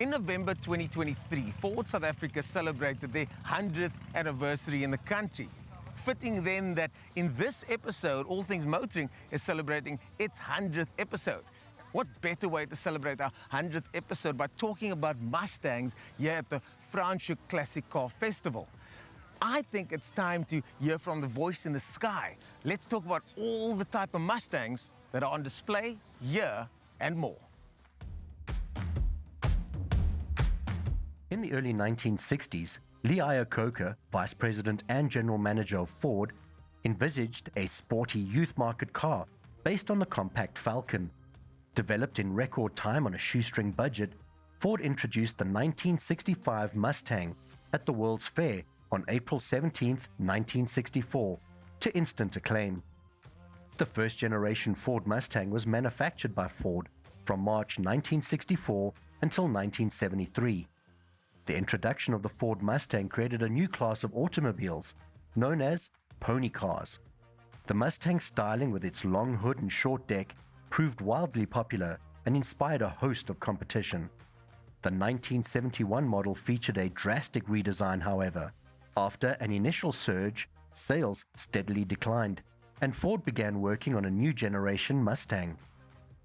In November 2023, Ford South Africa celebrated their 100th anniversary in the country. Fitting then that in this episode, All Things Motoring is celebrating its 100th episode. What better way to celebrate our 100th episode by talking about Mustangs here at the Countach Classic Car Festival. I think it's time to hear from the voice in the sky. Let's talk about all the type of Mustangs that are on display here and more. In the early 1960s, Lee Iacocca, Vice President and General Manager of Ford, envisaged a sporty youth market car based on the compact Falcon. Developed in record time on a shoestring budget, Ford introduced the 1965 Mustang at the World's Fair on April 17, 1964, to instant acclaim. The first generation Ford Mustang was manufactured by Ford from March 1964 until 1973. The introduction of the Ford Mustang created a new class of automobiles, known as pony cars. The Mustang's styling with its long hood and short deck proved wildly popular and inspired a host of competition. The 1971 model featured a drastic redesign, however. After an initial surge, sales steadily declined, and Ford began working on a new generation Mustang.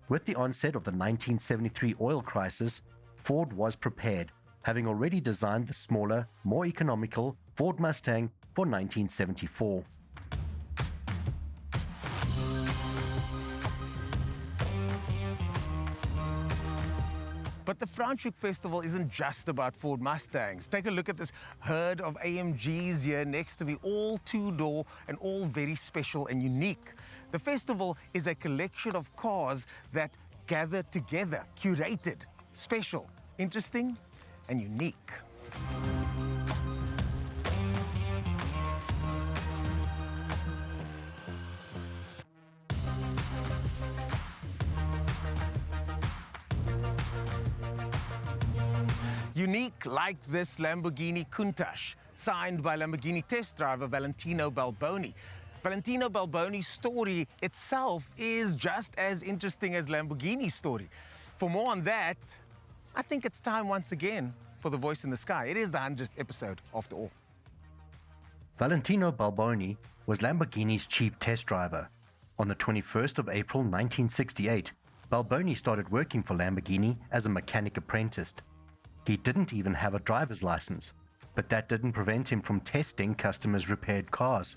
With the onset of the 1973 oil crisis, Ford was prepared, having already designed the smaller, more economical Ford Mustang for 1974. But the Countach Festival isn't just about Ford Mustangs. Take a look at this herd of AMGs here next to me, all two-door and all very special and unique. The festival is a collection of cars that gather together, curated, special, interesting, and unique. Unique like this Lamborghini Countach, signed by Lamborghini test driver Valentino Balboni. Valentino Balboni's story itself is just as interesting as Lamborghini's story. For more on that, I think it's time once again for the voice in the sky. It is the 100th episode after all. Valentino Balboni was Lamborghini's chief test driver. On the 21st of April 1968, Balboni started working for Lamborghini as a mechanic apprentice. He didn't even have a driver's license, but that didn't prevent him from testing customers' repaired cars.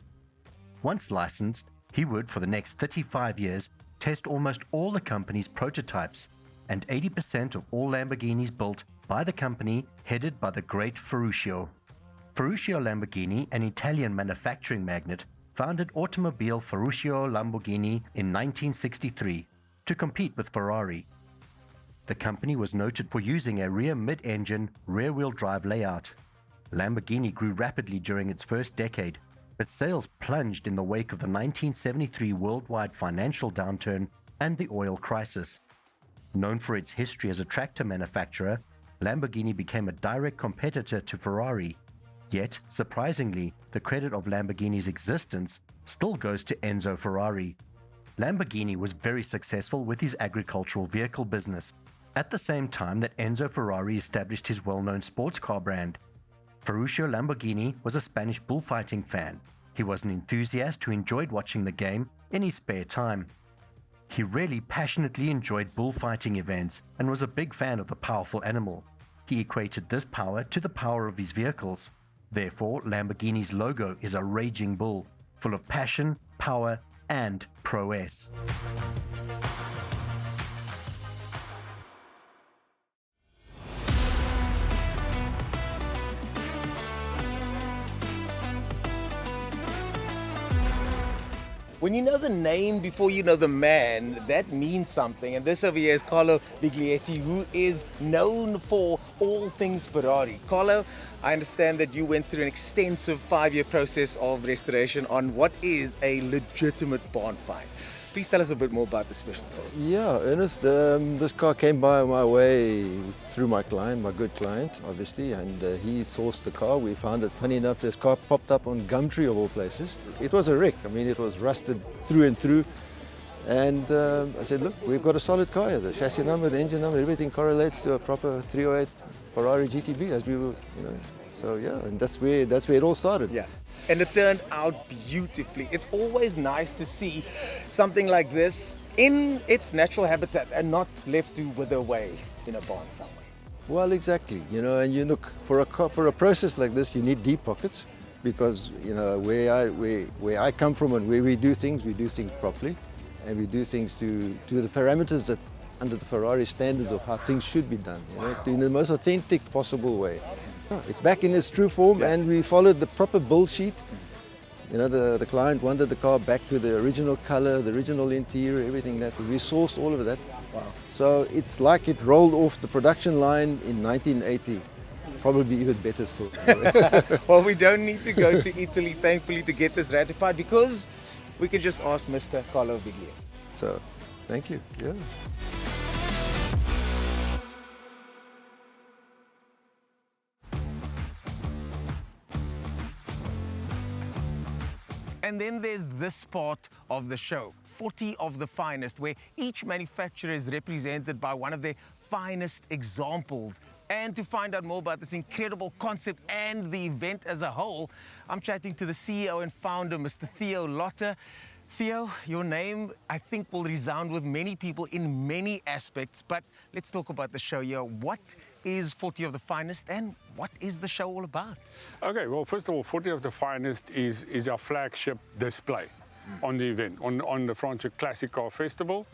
Once licensed, he would, for the next 35 years, test almost all the company's prototypes, and 80% of all Lamborghinis built by the company headed by the great Ferruccio. Ferruccio Lamborghini, an Italian manufacturing magnate, founded Automobile Ferruccio Lamborghini in 1963 to compete with Ferrari. The company was noted for using a rear mid-engine, rear-wheel drive layout. Lamborghini grew rapidly during its first decade, but sales plunged in the wake of the 1973 worldwide financial downturn and the oil crisis. Known for its history as a tractor manufacturer, Lamborghini became a direct competitor to Ferrari. Yet, surprisingly, the credit of Lamborghini's existence still goes to Enzo Ferrari. Lamborghini was very successful with his agricultural vehicle business, at the same time that Enzo Ferrari established his well-known sports car brand. Ferruccio Lamborghini was a Spanish bullfighting fan. He was an enthusiast who enjoyed watching the game in his spare time. He really passionately enjoyed bullfighting events and was a big fan of the powerful animal. He equated this power to the power of his vehicles. Therefore, Lamborghini's logo is a raging bull, full of passion, power, and prowess. When you know the name before you know the man, that means something. And this over here is Carlo Biglietti, who is known for all things Ferrari. Carlo, I understand that you went through an extensive 5-year process of restoration on what is a legitimate barn find. Please tell us a bit more about this special car. Yeah, Ernest, this car came by my way through my client, my good client, obviously, and he sourced the car. We found it, funny enough, this car popped up on Gumtree of all places. It was a wreck. I mean, it was rusted through and through. And I said, look, we've got a solid car here. The chassis number, the engine number, everything correlates to a proper 308 Ferrari GTB, as we were, you know. So yeah, and that's where it all started. Yeah. And it turned out beautifully. It's always nice to see something like this in its natural habitat and not left to wither away in a barn somewhere. Well, exactly. You know, and you look for a process like this, you need deep pockets, because you know where I come from and where we do things properly, and we do things to the parameters that under the Ferrari standards of how things should be done. You know, in the most authentic possible way. It's back in its true form, and we followed the proper build sheet. You know, the client wanted the car back to the original color, the original interior, everything that. We sourced all of that. Wow. So it's like it rolled off the production line in 1980. Probably even better still. Well, we don't need to go to Italy, thankfully, to get this ratified, because we can just ask Mr. Carlo Biglietti. So, thank you. Yeah. And then there's this part of the show, 40 of the finest, where each manufacturer is represented by one of their finest examples. And to find out more about this incredible concept and the event as a whole, I'm chatting to the CEO and founder, Mr. Theo Lotter. Theo, your name, I think, will resound with many people in many aspects, but let's talk about the show here. What is 40 of the finest, and what is the show all about? Okay, well, first of all, 40 of the finest is our flagship display on the event, on the Franschhoek Classic Car Festival.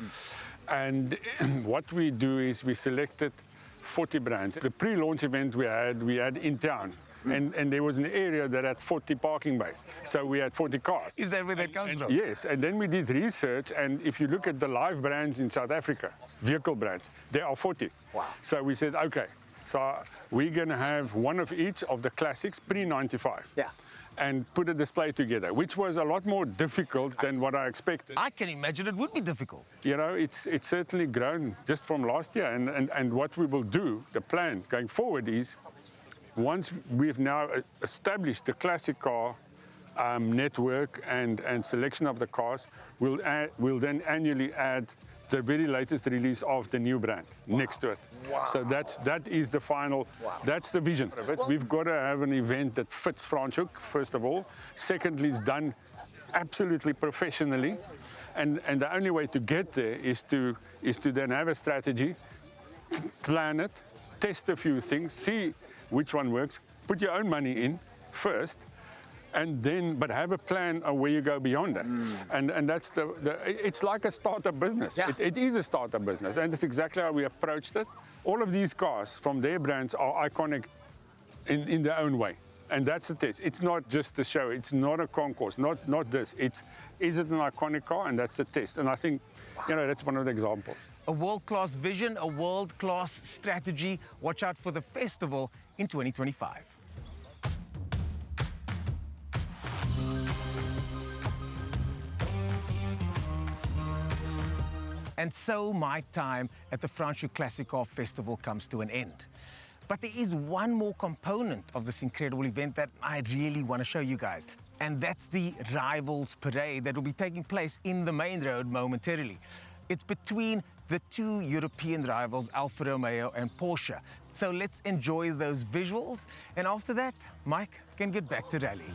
And what we do is we selected 40 brands. The pre-launch event we had in town. And there was an area that had 40 parking bays. So we had 40 cars. Is that where that comes from? Yes, and then we did research, and if you look at the live brands in South Africa, vehicle brands, there are 40. Wow. So we said, okay, so we're going to have one of each of the classics pre-95. Yeah. And put a display together, which was a lot more difficult than what I expected. I can imagine it would be difficult. You know, it's certainly grown just from last year. And what we will do, the plan going forward is, once we've now established the classic car network and selection of the cars, we'll then annually add the very latest release of the new brand next to it. Wow. So that is the final, that's the vision of it. We've got to have an event that fits Franschhoek, first of all. Secondly, it's done absolutely professionally. And the only way to get there is to then have a strategy, plan it, test a few things, see which one works, put your own money in first, and then, but have a plan of where you go beyond that. And that's it's like a startup business. Yeah. It is a startup business, and that's exactly how we approached it. All of these cars from their brands are iconic in their own way. And that's the test. It's not just the show. It's not a concourse, not this. Is it an iconic car? And that's the test. And I think, you know, that's one of the examples. A world-class vision, a world-class strategy. Watch out for the festival in 2025. And so my time at the Franschhoek Classic Car Festival comes to an end. But there is one more component of this incredible event that I really want to show you guys. And that's the Rivals Parade that will be taking place in the main road momentarily. It's between the two European rivals, Alfa Romeo and Porsche. So let's enjoy those visuals. And after that, Mike can get back to rallying.